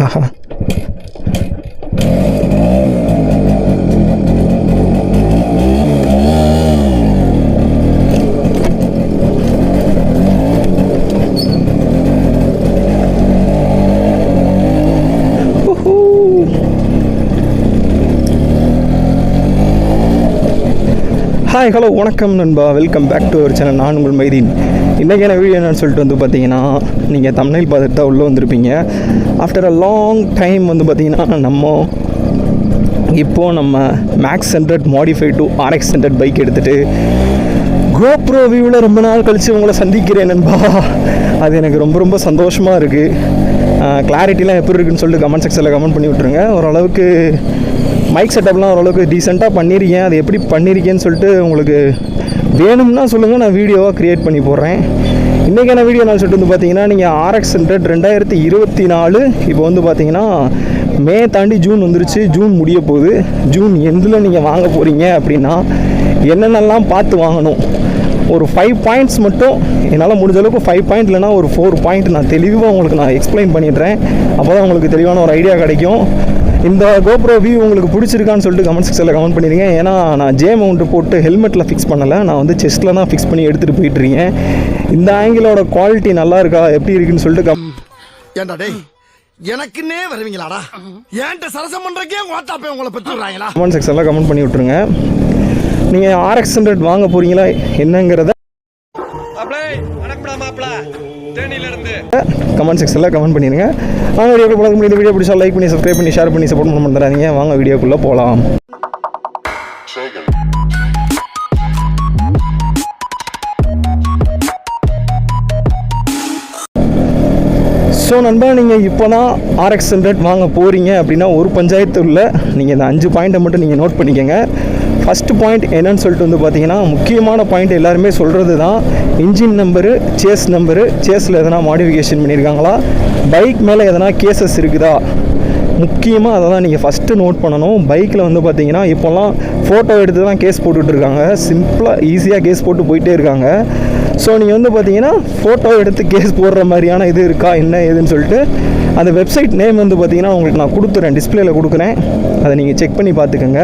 ஆஹா, hi hello வணக்கம் நண்பா, welcome back to our channel. நான் உங்கள் மைதீன். இன்றைக்கான வீடியோ என்னன்னு சொல்லிட்டு வந்து பார்த்தீங்கன்னா, நீங்கள் தம்ப்நெயில் பார்த்துட்டு தான் உள்ளே வந்திருப்பீங்க. ஆஃப்டர் அ லாங் டைம் வந்து பார்த்தீங்கன்னா நம்ம Max 100 modify to RX 100 bike எடுத்துகிட்டு கோப்ரோ வியூவில் ரொம்ப நாள் கழித்து உங்களை சந்திக்கிறேன் நண்பா. அது எனக்கு ரொம்ப ரொம்ப சந்தோஷமாக இருக்குது. கிளாரிட்டிலாம் எப்படி இருக்குன்னு சொல்லிட்டு கமெண்ட் செக்ஷனில் கமெண்ட் பண்ணி விட்ருங்க. ஓரளவுக்கு மைக் செட்டப்லாம் ஓரளவுக்கு டீசெண்டாக பண்ணியிருக்கேன். அது எப்படி பண்ணியிருக்கேன்னு சொல்லிட்டு உங்களுக்கு வேணும்னா சொல்லுங்கள், நான் வீடியோவாக க்ரியேட் பண்ணி போடுறேன். இன்றைக்கான வீடியோ நான் சொல்லிட்டு வந்து பார்த்தீங்கன்னா, நீங்கள் RX 100 2024 இப்போ வந்து பார்த்தீங்கன்னா மே தாண்டி ஜூன் வந்துருச்சு. ஜூன் முடிய போகுது. ஜூன் எண்டில் நீங்கள் வாங்க போகிறீங்க அப்படின்னா என்னென்னலாம் பார்த்து வாங்கணும், ஒரு 5 பாயிண்ட்ஸ் மட்டும் என்னால் முடிஞ்ச அளவுக்கு 5 பாயிண்ட் இல்லைனா ஒரு 4 பாயிண்ட் நான் தெளிவாக உங்களுக்கு நான் எக்ஸ்பிளைன் பண்ணிடுறேன். அப்போ தான் உங்களுக்கு தெளிவான ஒரு ஐடியா கிடைக்கும். இந்த கோப்ரோ வியூ உங்களுக்கு பிடிச்சிருக்கான்னு சொல்லிட்டு கமெண்ட் செக்ஷனில் கமெண்ட் பண்ணிடுங்க. ஏன்னா நான் ஜே மவுண்ட் போட்டு ஹெல்மெட்டில் ஃபிக்ஸ் பண்ணலை, நான் வந்து செஸ்ட்டில் தான் ஃபிக்ஸ் பண்ணி எடுத்துகிட்டு போயிட்டுருக்கேன். இந்த ஆங்கிளோட குவாலிட்டி நல்லா இருக்கா எப்படி இருக்குன்னு சொல்லிட்டு ஏன்டா டேய் எனக்குன்னே வருவீங்களாடா, ஏன்ட்ட சரசம் பண்றக்கே வாட்டாப்பே உங்களை பெற்றுறாங்களா? கமெண்ட் செக்ஷனில் கமெண்ட் பண்ணி விட்ருங்க. நீங்கள் RX 100 வாங்க போகிறீங்களா என்னங்கிறத கமெண்ட் செக்ஷனில் கமெண்ட் பண்ணிடுங்க. வாங்க வீடியோக்குள்ள போகலாம். இந்த வீடியோ பிடிச்சா லைக் பண்ணி சப்ஸ்கிரைப் பண்ணி ஷேர் பண்ணி சப்போர்ட் பண்ண மாட்டேறாதீங்க. வாங்க வீடியோக்குள்ளே போகலாம். ஸோ நண்பா, நீங்கள் இப்போ தான் RX 100 வாங்க போகிறீங்க அப்படின்னா ஒரு பஞ்சாயத்து உள்ள நீங்கள் இந்த 5 பாயிண்ட்டை மட்டும் நீங்கள் நோட் பண்ணிக்கோங்க. ஃபஸ்ட்டு பாயிண்ட் என்னன்னு சொல்லிட்டு வந்து பார்த்தீங்கன்னா, முக்கியமான பாயிண்ட் எல்லாருமே சொல்கிறது தான் இன்ஜின் நம்பரு, சேஸ் நம்பரு, சேஸில் எதனா மாடிஃபிகேஷன் பண்ணியிருக்காங்களா, பைக் மேலே எதனா கேசஸ் இருக்குதா, முக்கியமாக அதை தான் நீங்கள் ஃபஸ்ட்டு நோட் பண்ணணும். பைக்கில் வந்து பார்த்தீங்கன்னா இப்போல்லாம் ஃபோட்டோ எடுத்து தான் கேஸ் போட்டுட்ருக்காங்க. சிம்பிளாக ஈஸியாக கேஸ் போட்டு போயிட்டே இருக்காங்க. ஸோ நீங்கள் வந்து பார்த்தீங்கன்னா ஃபோட்டோ எடுத்து கேஸ் போடுற மாதிரியான இது இருக்கா என்ன ஏதுன்னு சொல்லிட்டு அந்த வெப்சைட் நேம் வந்து பார்த்தீங்கன்னா உங்களுக்கு நான் கொடுத்துறேன், டிஸ்பிளேயில் கொடுக்குறேன். அதை நீங்கள் செக் பண்ணி பார்த்துக்கோங்க.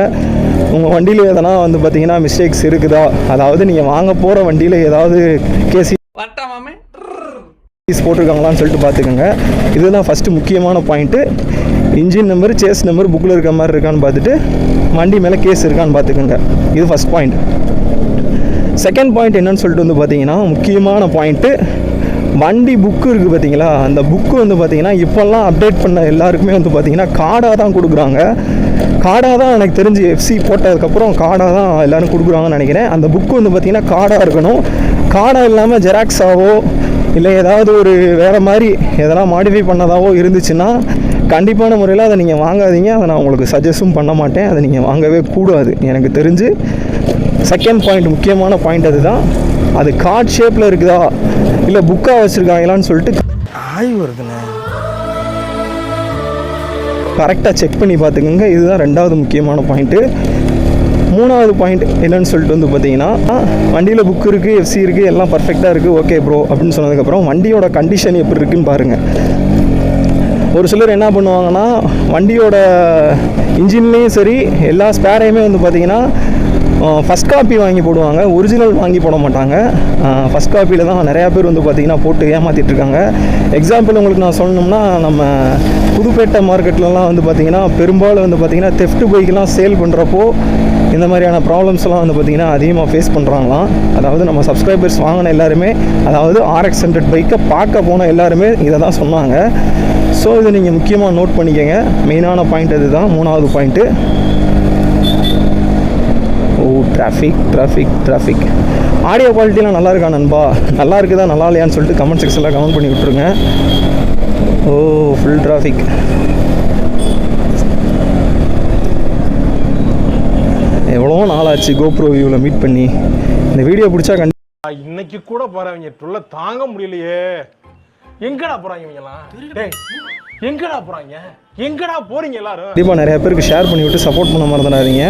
உங்கள் வண்டியில் எதனா வந்து பார்த்தீங்கன்னா மிஸ்டேக்ஸ் இருக்குதா, அதாவது நீங்கள் வாங்க போகிற வண்டியில் ஏதாவது கேஸ் போட்டிருக்காங்களான்னு சொல்லிட்டு பார்த்துக்கோங்க. இதுதான் ஃபஸ்ட்டு முக்கியமான point. Engine number, chassis number புக்கில் இருக்க மாதிரி இருக்கான்னு பார்த்துட்டு வண்டி மேலே கேஸ் இருக்கான்னு பார்த்துக்கோங்க. இது ஃபஸ்ட் பாயிண்ட். செகண்ட் பாயிண்ட் என்னன்னு சொல்லிட்டு வந்து பார்த்தீங்கன்னா, முக்கியமான பாயிண்ட்டு வண்டி புக்கு இருக்குது பார்த்தீங்களா, அந்த புக்கு வந்து பார்த்தீங்கன்னா இப்போல்லாம் அப்டேட் பண்ண எல்லாருக்குமே வந்து பார்த்தீங்கன்னா கார்டாக தான் கொடுக்குறாங்க. கார்டாக தான் எனக்கு தெரிஞ்சு FC போட்டதுக்கப்புறம் கார்டாக தான் எல்லோரும் கொடுக்குறாங்கன்னு நினைக்கிறேன். அந்த புக்கு வந்து பார்த்தீங்கன்னா கார்டாக இருக்கணும். கார்டாக இல்லாமல் ஜெராக்ஸாவோ இல்லை ஏதாவது ஒரு வேறு மாதிரி எதனா மாடிஃபை பண்ணதாவோ இருந்துச்சுன்னா கண்டிப்பான முறையில் அதை நீங்கள் வாங்காதீங்க. அதை நான் உங்களுக்கு சஜஸ்டும் பண்ண மாட்டேன். அதை நீங்கள் வாங்கவே கூடாது எனக்கு தெரிஞ்சு. செகண்ட் பாயிண்ட், முக்கியமான பாயிண்ட் அதுதான். அது கார்ட் ஷேப்பில் இருக்குதா இல்லை புக்காக வச்சுருக்காங்களான்னு சொல்லிட்டு ஆய்வு வருதுண்ணே, கரெக்டாக செக் பண்ணி பார்த்துக்கோங்க. இதுதான் ரெண்டாவது முக்கியமான பாயிண்ட்டு. மூணாவது பாயிண்ட் என்னன்னு சொல்லிட்டு வந்து பார்த்தீங்கன்னா, வண்டியில் புக் இருக்குது, FC இருக்குது, எல்லாம் பர்ஃபெக்டாக இருக்குது, ஓகே ப்ரோ அப்படின்னு சொன்னதுக்கப்புறம் வண்டியோட கண்டிஷன் எப்படி இருக்குன்னு பாருங்கள். ஒரு சிலர் என்ன பண்ணுவாங்கன்னா, வண்டியோட இன்ஜின்லேயும் சரி எல்லா ஸ்பேரையுமே வந்து பார்த்திங்கன்னா ஃபஸ்ட் காப்பி வாங்கி போடுவாங்க, ஒரிஜினல் வாங்கி போட மாட்டாங்க. ஃபஸ்ட் காப்பியில் தான் நிறையா பேர் வந்து பார்த்திங்கன்னா போட்டு ஏமாற்றிட்டுருக்காங்க. எக்ஸாம்பிள் உங்களுக்கு நான் சொல்லணும்னா, நம்ம புதுப்பேட்டை மார்க்கெட்லலாம் வந்து பார்த்திங்கன்னா பெரும்பாலும் வந்து பார்த்திங்கன்னா தெஃப்ட் பைக்கெலாம் சேல் பண்ணுறப்போ இந்த மாதிரியான ப்ராப்ளம்ஸ்லாம் வந்து பார்த்திங்கன்னா அதிகமாக ஃபேஸ் பண்ணுறாங்களாம். அதாவது நம்ம சப்ஸ்கிரைபர்ஸ் வாங்கின எல்லாருமே, அதாவது RX 100 பைக்கை பார்க்க போன எல்லாருமே இதை தான் சொன்னாங்க. ஸோ இதை நீங்கள் முக்கியமாக நோட் பண்ணிக்கோங்க. மெயினான பாயிண்ட் இது தான், மூணாவது பாயிண்ட்டு. ஓ டிராஃபிக் ஆடியோ குவாலிட்டிலாம் நல்லா இருக்கா நண்பா? நல்லா இருக்குதா நல்லா இல்லையான்னு சொல்லிட்டு கமெண்ட் செக்ஷனில் கமெண்ட் பண்ணி விட்ருங்க. ஓ ஃபுல் டிராஃபிக். எவ்வளோ நாளாச்சு கோப்ரோ வியூவில் மீட் பண்ணி. இந்த வீடியோ பிடிச்சா இன்னைக்கு கூட போறவங்க தொல்லை தாங்க முடியலையே. எங்கடா போறாங்க இவங்கலாம்? டேய் எங்கடா போறாங்க, எங்கடா போறீங்க எல்லாரும்? கண்டிப்பாக நிறைய பேருக்கு ஷேர் பண்ணி விட்டு சப்போர்ட் பண்ண மறந்துடாதீங்க.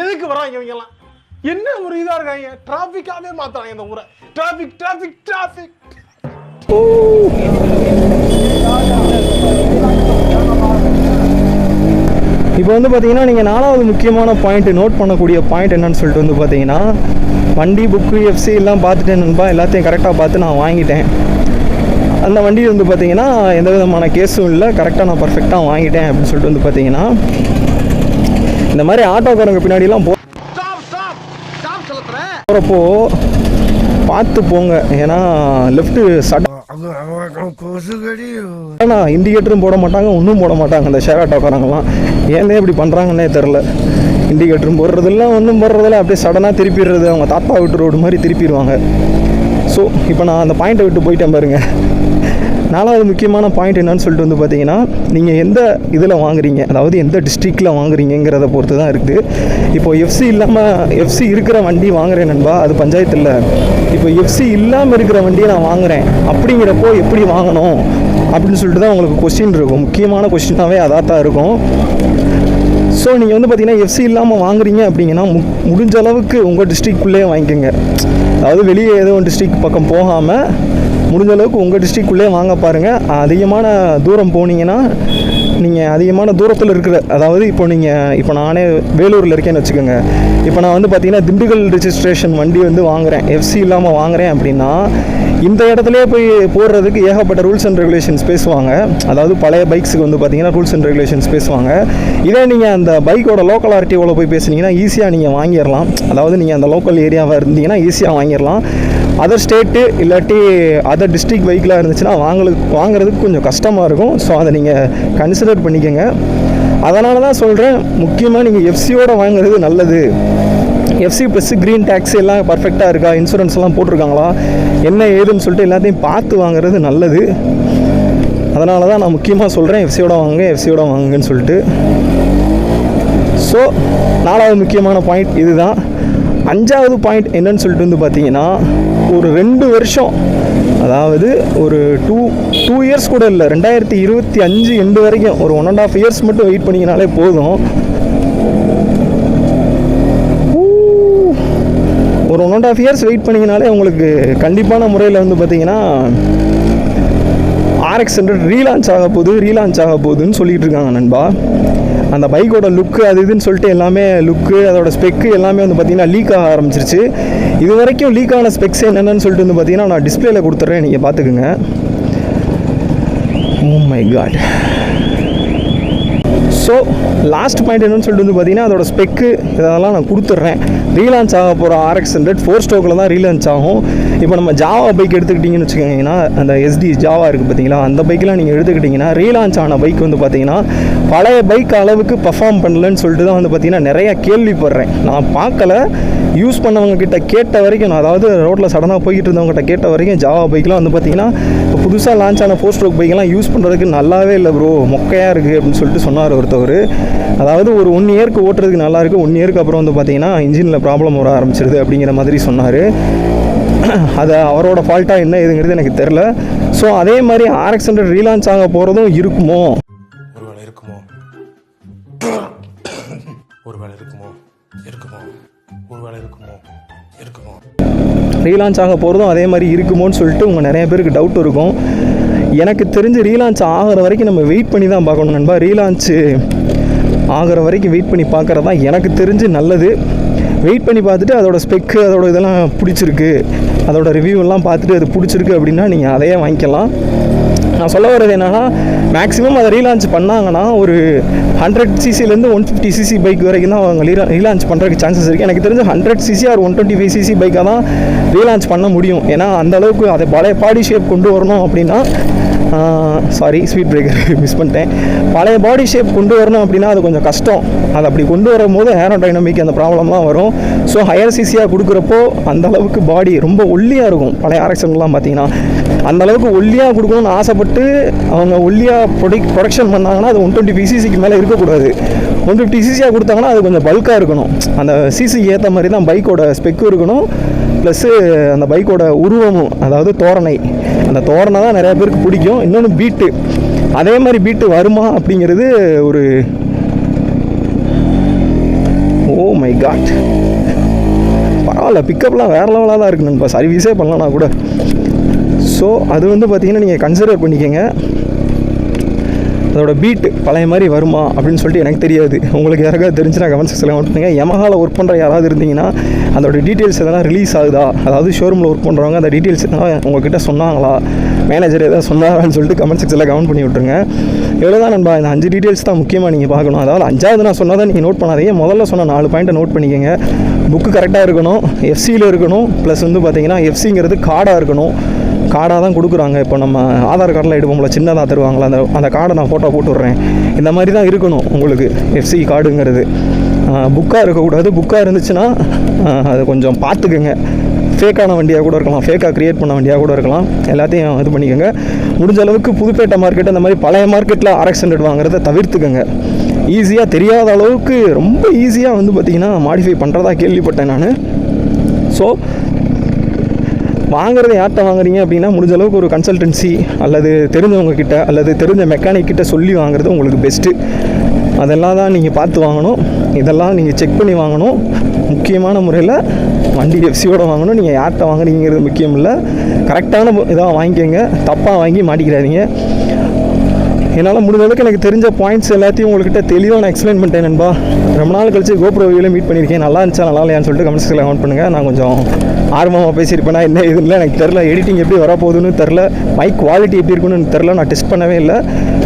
எதுக்கு வராங்க இவங்கலாம்? என்ன ஒரு இதா இருக்காங்க, டிராஃபிக்காவே மாத்துறாங்க இந்த ஊரை. டிராஃபிக். ஓ வந்து பார்த்தீங்கன்னா நீங்கள் 4வது முக்கியமான பாயிண்ட் நோட் பண்ணக்கூடிய பாயிண்ட் என்னன்னு சொல்லிட்டு வந்து பார்த்தீங்கன்னா, வண்டி புக்கு எஃப்சி எல்லாம் பார்த்துட்டேன் நண்பா, எல்லாத்தையும் கரெக்டாக பார்த்து நான் வாங்கிட்டேன். அந்த வண்டி வந்து பார்த்தீங்கன்னா எந்த விதமான கேஸும் இல்லை, கரெக்டாக நான் பர்ஃபெக்டாக வாங்கிட்டேன் அப்படின்னு சொல்லிட்டு வந்து பார்த்தீங்கன்னா, இந்த மாதிரி ஆட்டோக்காரங்க பின்னாடிலாம் போகிறப்போ பார்த்து போங்க. ஏன்னா லெஃப்ட்டு ஆனால் இண்டிகேட்டரும் போட மாட்டாங்க, ஒன்றும் போட மாட்டாங்க அந்த ஷேர் ஆட்டோக்காரங்களாம். ஏன்னே இப்படி பண்ணுறாங்கன்னே தெரில. இண்டிகேட்டரும் போடுறதில்ல, ஒன்றும் போடுறதில்ல, அப்படியே சடனாக திருப்பிடுறது, அவங்க தாத்தா விட்டு ரோடு மாதிரி திருப்பிடுவாங்க. ஸோ இப்போ நான் அந்த பாயிண்ட்டை விட்டு போயிட்டேன் பாருங்கள். 4வது முக்கியமான பாயிண்ட் என்னன்னு சொல்லிட்டு வந்து பார்த்தீங்கன்னா, நீங்கள் எந்த இதில் வாங்குறீங்க, அதாவது எந்த டிஸ்ட்ரிக்டில் வாங்குறீங்கிறத பொறுத்து தான் இருக்குது. இப்போது எஃப்சி இல்லாமல் எஃப்சி இருக்கிற வண்டி வாங்குறேன் நண்பா, அது பஞ்சாயத்து இல்லை. இப்போ எஃப்சி இல்லாமல் இருக்கிற வண்டியை நான் வாங்குகிறேன் அப்படிங்கிறப்போ எப்படி வாங்கணும் அப்படின்னு சொல்லிட்டு தான் உங்களுக்கு கொஸ்டின் இருக்கும். முக்கியமான கொஸ்டினாகவே அதாக தான் இருக்கும். ஸோ நீங்கள் வந்து பார்த்தீங்கன்னா எஃப்சி இல்லாமல் வாங்குறீங்க அப்படிங்கன்னா முடிஞ்ச அளவுக்கு உங்கள் டிஸ்ட்ரிக்ட்குள்ளேயே வாங்கிக்கோங்க. அதாவது வெளியே எதுவும் டிஸ்ட்ரிக்ட் பக்கம் போகாமல் முடிஞ்ச அளவுக்கு உங்கள் டிஸ்ட்ரிக்ட்குள்ளே வாங்க பாருங்கள். அதிகமான தூரம் போனீங்கன்னா, நீங்கள் அதிகமான தூரத்தில் இருக்கிற, அதாவது இப்போ நானே வேலூரில் இருக்கேன்னு வச்சுக்கோங்க. இப்போ நான் வந்து பார்த்தீங்கன்னா திண்டுக்கல் ரிஜிஸ்ட்ரேஷன் வண்டி வந்து வாங்குகிறேன், எஃப்சி இல்லாமல் வாங்குகிறேன் அப்படின்னா, இந்த இடத்துலையே போய் போடுறதுக்கு ஏகப்பட்ட ரூல்ஸ் அண்ட் ரெகுலேஷன்ஸ் பேசுவாங்க. அதாவது பழைய பைக்ஸுக்கு வந்து பார்த்தீங்கன்னா ரூல்ஸ் அண்ட் ரெகுலேஷன்ஸ் பேசுவாங்க. இதே நீங்கள் அந்த பைக்கோட லோக்கல் ஆர்டிஓவில் போய் பேசுனீங்கன்னா ஈஸியாக நீங்கள் வாங்கிடலாம். அதாவது நீங்கள் அந்த லோக்கல் ஏரியாவாக இருந்தீங்கன்னா ஈஸியாக வாங்கிடலாம். அதர் ஸ்டேட்டு இல்லாட்டி அதர் டிஸ்ட்ரிக்ட் பைக்கில் இருந்துச்சுன்னா வாங்குறதுக்கு கொஞ்சம் கஷ்டமாக இருக்கும். ஸோ அதை நீங்கள் கன்சிடர் பண்ணிக்கோங்க. அதனால தான் சொல்கிறேன், முக்கியமாக நீங்கள் எஃப்சியோடு வாங்குறது நல்லது. எஃப்சி ப்ளஸ் க்ரீன் டேக்ஸ் எல்லாம் பர்ஃபெக்டாக இருக்கா, இன்சூரன்ஸ் எல்லாம் போட்டிருக்காங்களா, என்ன ஏதுன்னு சொல்லிட்டு எல்லாத்தையும் பார்த்து வாங்குறது நல்லது. அதனால தான் நான் முக்கியமாக சொல்கிறேன், எஃப்சியோட வாங்குங்கன்னு சொல்லிட்டு. ஸோ 4வது முக்கியமான பாயிண்ட் இதுதான். 5வது பாயிண்ட் என்னன்னு சொல்லிட்டு வந்து பார்த்தீங்கன்னா, ஒரு 2 வருஷம், அதாவது ஒரு டூ இயர்ஸ் கூட இல்லை, 2025 எண்டு வரைக்கும் ஒரு 1.5 இயர்ஸ் மட்டும் வெயிட் பண்ணிங்கனாலே போதும். ஒரு 1.5 இயர்ஸ் வெயிட் பண்ணிங்கனாலே உங்களுக்கு கண்டிப்பான முறையில் வந்து பார்த்தீங்கன்னா RX 100 ரீலான்ச் ஆக போகுதுன்னு சொல்லிட்டு இருக்காங்க நண்பா. அந்த பைக்கோட லுக்கு அது இதுன்னு சொல்லிட்டு எல்லாமே லுக்கு, அதோட ஸ்பெக்கு எல்லாமே வந்து பார்த்தீங்கன்னா லீக் ஆக ஆரம்பிச்சிருச்சு. இது வரைக்கும் லீக் ஆன ஸ்பெக்ஸ் என்னென்னு சொல்லிட்டு வந்து பார்த்தீங்கன்னா நான் டிஸ்பிளேல கொடுத்துட்றேன், நீங்கள் பார்த்துக்குங்க. Oh my God. So last point என்னன்னு சொல்லிட்டு வந்து பார்த்தீங்கன்னா அதோட ஸ்பெக்கு இதெல்லாம் நான் கொடுத்துட்றேன். ரீலான்ச் ஆக போகிற RX 100 4 ஸ்ட்ரோக்கில் தான் ரீலான்ச் ஆகும். இப்போ நம்ம ஜாவா பைக் எடுத்துக்கிட்டிங்கன்னு வச்சுக்கோங்கன்னா, அந்த SD ஜாவா இருக்குது பார்த்தீங்களா, அந்த பைக்கெலாம் நீங்கள் எடுத்துக்கிட்டிங்கன்னா ரீலான்ச் ஆன பைக் வந்து பார்த்தீங்கன்னா பழைய பைக் அளவுக்கு பர்ஃபார்ம் பண்ணலன்னு சொல்லிட்டு தான் வந்து பார்த்தீங்கன்னா நிறையா கேள்விப்படுறேன். நான் பார்க்கல, யூஸ் பண்ணவங்க கிட்ட கேட்ட வரைக்கும், நான் அதாவது ரோட்டில் சடனாக போய்கிட்டு இருந்தவங்ககிட்ட கேட்ட வரைக்கும் ஜாவா பைக்கெலாம் வந்து பார்த்தீங்கன்னா இப்போ புதுசாக லான்ச் ஆன 4 ஸ்ட்ரோக் பைக்கெல்லாம் யூஸ் பண்ணுறதுக்கு நல்லாவே இல்லை ப்ரோ, மொக்கையாக இருக்குது அப்படின்னு சொல்லிட்டு சொன்னார் ஒருத்தவர். அதாவது ஒரு 1 இயருக்கு ஓட்டுறதுக்கு நல்லா இருக்குது, 1 இயருக்கு அப்புறம் வந்து பார்த்தீங்கன்னா இன்ஜினில் ப்ராப்ளம் வர ஆரம்பிச்சிருது அப்படிங்கிற மாதிரி சொன்னார். அது அவரோட ஃபால்ட்டாக என்ன ஏதுங்கிறது எனக்கு தெரில. ஸோ அதே மாதிரி RX 100 ரீலான்ச் ஆக போகிறதும் இருக்குமோ, ரீலான்ச் ஆக போகிறதும் அதே மாதிரி இருக்குமோன்னு சொல்லிட்டு உங்கள் நிறைய பேருக்கு டவுட் இருக்கும். எனக்கு தெரிஞ்சு ரீலான்ச் ஆகிற வரைக்கும் நம்ம வெயிட் பண்ணி தான் பார்க்கணும் நண்பா. ரீலான்ச்சு ஆகிற வரைக்கும் வெயிட் பண்ணி பார்க்குறது தான் எனக்கு தெரிஞ்சு நல்லது. வெயிட் பண்ணி பார்த்துட்டு அதோட ஸ்பெக்கு அதோட இதெல்லாம் பிடிச்சிருக்கு, அதோட ரிவ்யூவெல்லாம் பார்த்துட்டு அது பிடிச்சிருக்கு அப்படின்னா நீங்கள் அதையே வாங்கிக்கலாம். நான் சொல்ல வர்றது என்னென்னா, மேக்ஸிமம் அதை ரீலான்ச் பண்ணாங்கன்னா ஒரு 100cc-லேருந்து 150cc பைக் வரைக்கும் தான் அவங்க ரீலான்ச் பண்ணுறதுக்கு சான்சஸ் இருக்குது. எனக்கு தெரிஞ்ச 100cc ஆர் 125cc பைக்காக தான் ரீலான்ச் பண்ண முடியும். ஏன்னா அந்தளவுக்கு அதை பழைய பாடி ஷேப் கொண்டு வரணும் அப்படின்னா, சாரி ஸ்பீட் பிரேக்கர் மிஸ் பண்ணிட்டேன், பழைய பாடி ஷேப் கொண்டு வரணும் அப்படின்னா அது கொஞ்சம் கஷ்டம். அது அப்படி கொண்டு வரும்போது ஏரோடைனமிக் அந்த ப்ராப்ளம்லாம் வரும். ஸோ ஹையர் சிசியாக கொடுக்குறப்போ அந்தளவுக்கு பாடி ரொம்ப ஒல்லியாக இருக்கும். பழைய RX-லாம் பார்த்தீங்கன்னா அந்தளவுக்கு ஒல்லியாக கொடுக்கணும்னு ஆசைப்பட்டு அவங்க ஒல்லியாக ப்ரொடக்ஷன் பண்ணாங்கன்னா அது 120cc மேலே இருக்கக்கூடாது. 150cc கொடுத்தாங்கன்னா அது கொஞ்சம் பல்காக இருக்கணும். அந்த சிசிக்கு ஏற்ற மாதிரி தான் பைக்கோட ஸ்பெக்கும் இருக்கணும், ப்ளஸ்ஸு அந்த பைக்கோட உருவமும், அதாவது தோரணை, அந்த தோரணை தான் நிறையா பேருக்கு பிடிக்கும். இன்னொன்று பீட்டு, அதே மாதிரி பீட்டு வருமா அப்படிங்கிறது ஒரு ஓ மை காட். பரவாயில்ல, பிக்கப்லாம் வேறு லெவலாக தான் இருக்குது நண்பா, சர்வீஸே பண்ணலாம் கூட. ஸோ அது வந்து பார்த்திங்கன்னா நீங்கள் கன்சிடர் பண்ணிக்கோங்க. அதோட பீட்டு பழைய மாதிரி வருமா அப்படின்னு சொல்லிட்டு எனக்கு தெரியாது. உங்களுக்கு யாராவது தெரிஞ்சுன்னா கமெண்ட் செக்ஷனில் கமெண்ட் பண்ணுங்க. யமஹாவில் ஒர்க் பண்ணுற யாராவது இருந்தீங்கன்னா அதோட டீட்டெயில்ஸ் எதனா ரிலீஸ் ஆகுதா, அதாவது ஷோரூமில் ஒர்க் பண்ணுறவங்க அந்த டீட்டெயில்ஸ் எதனா உங்ககிட்ட சொன்னாங்களா, மேனேஜர் எதாவது சொன்னாரான்னு சொல்லிட்டு கமெண்ட் செக்ஷனில் கமெண்ட் பண்ணி விட்ருங்க. எவ்வளோ தான் நண்பா, இந்த 5 டீட்டெயில்ஸ் தான் முக்கியமாக நீங்கள் பார்க்கணும். அதாவது 5வது நான் சொன்னதை நீங்கள் நோட் பண்ணாதீங்க, முதல்ல சொன்ன 4 பாயிண்ட்டை நோட் பண்ணிக்கோங்க. புக்கு கரெக்டாக இருக்கணும், எஃப்சியில் இருக்கணும், ப்ளஸ் வந்து பார்த்தீங்கன்னா எஃப்சிங்கிறது கார்டாக இருக்கணும். கார்டாக தான் கொடுக்குறாங்க. இப்போ நம்ம ஆதார் கார்டில் எடுப்போம்ல, சின்னதாக தருவாங்களா, அந்த கார்டை நான் ஃபோட்டோ போட்டு விட்றேன். இந்த மாதிரி தான் இருக்கணும் உங்களுக்கு எஃப்சி கார்டுங்கிறது. புக்காக இருக்கக்கூடாது. புக்காக இருந்துச்சுன்னா அது கொஞ்சம் பார்த்துக்குங்க. ஃபேக்கான வண்டியாக கூட இருக்கலாம், ஃபேக்காக க்ரியேட் பண்ண வண்டியாக கூட இருக்கலாம். எல்லாத்தையும் இது பண்ணிக்கோங்க. முடிஞ்ச அளவுக்கு புதுப்பேட்டை மார்க்கெட் அந்த மாதிரி பழைய மார்க்கெட்டில் RX 100 வாங்குறத தவிர்த்துக்கோங்க. ஈஸியாக தெரியாத அளவுக்கு ரொம்ப ஈஸியாக வந்து பார்த்திங்கன்னா மாடிஃபை பண்ணுறதா கேள்விப்பட்டேன் நான். ஸோ வாங்குறது யார்கிட்ட வாங்குறீங்க அப்படின்னா முடிஞ்ச அளவுக்கு ஒரு கன்சல்டன்சி அல்லது தெரிஞ்சவங்க கிட்ட அல்லது தெரிஞ்ச மெக்கானிக் கிட்ட சொல்லி வாங்குறது உங்களுக்கு பெஸ்ட்டு. அதெல்லாம் தான் நீங்கள் பார்த்து வாங்கணும். இதெல்லாம் நீங்கள் செக் பண்ணி வாங்கணும். முக்கியமான முறையில் வண்டி எஃப்சியோட வாங்கணும். நீங்கள் யார்கிட்ட வாங்குறீங்கிறது முக்கியம் இல்லை, கரெக்டான இதாக வாங்கிக்கோங்க. தப்பாக வாங்கி மாட்டிக்கிறாதீங்க. என்னால் முடிஞ்ச அளவுக்கு எனக்கு தெரிஞ்ச பாயிண்ட்ஸ் எல்லாத்தையும் உங்கள்கிட்ட தெளிவாக நான் எக்ஸ்பிளைன் பண்ணிட்டேன் நண்பா. ரொம்ப நாள் கழிச்சு GoPro வியூவில் மீட் பண்ணியிருக்கேன். நல்லா இருந்துச்சா நல்லா இல்லையான்னு சொல்லிட்டு கமெண்ட் செக்ஷனில் கமெண்ட் பண்ணுங்கள். நான் கொஞ்சம் ஆர்வமாக பேசியிருப்பேனா என்ன இதுன்னு எனக்கு தெரில. எடிட்டிங் எப்படி வரப்போகுதுன்னு தெரில, மைக் குவாலிட்டி எப்படி இருக்குன்னு எனக்கு தெரில. நான் டெஸ்ட் பண்ணவே இல்லை.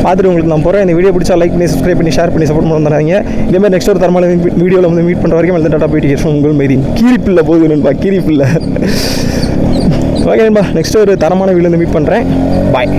பார்த்துட்டு உங்களுக்கு நான் போகிறேன். இந்த வீடியோ பிடிச்சா லைக் பண்ணி சப்ஸ்கிரைப் பண்ணி ஷேர் பண்ணி சப்போர்ட் பண்ணுறாங்க. இதேமாதிரி நெக்ஸ்ட் ஒரு தரமான வீடியோவில் வந்து மீட் பண்ணுற வரைக்கும் எழுத டாட்டா போயிட்டு உங்கள் மாரி கீரிப்பில்லை போகுது நண்பா, கீரிப்பில்லை. ஓகே நண்பா, நெக்ஸ்ட் ஒரு தரமான வீடியோவில் மீட் பண்ணுறேன். பாய்.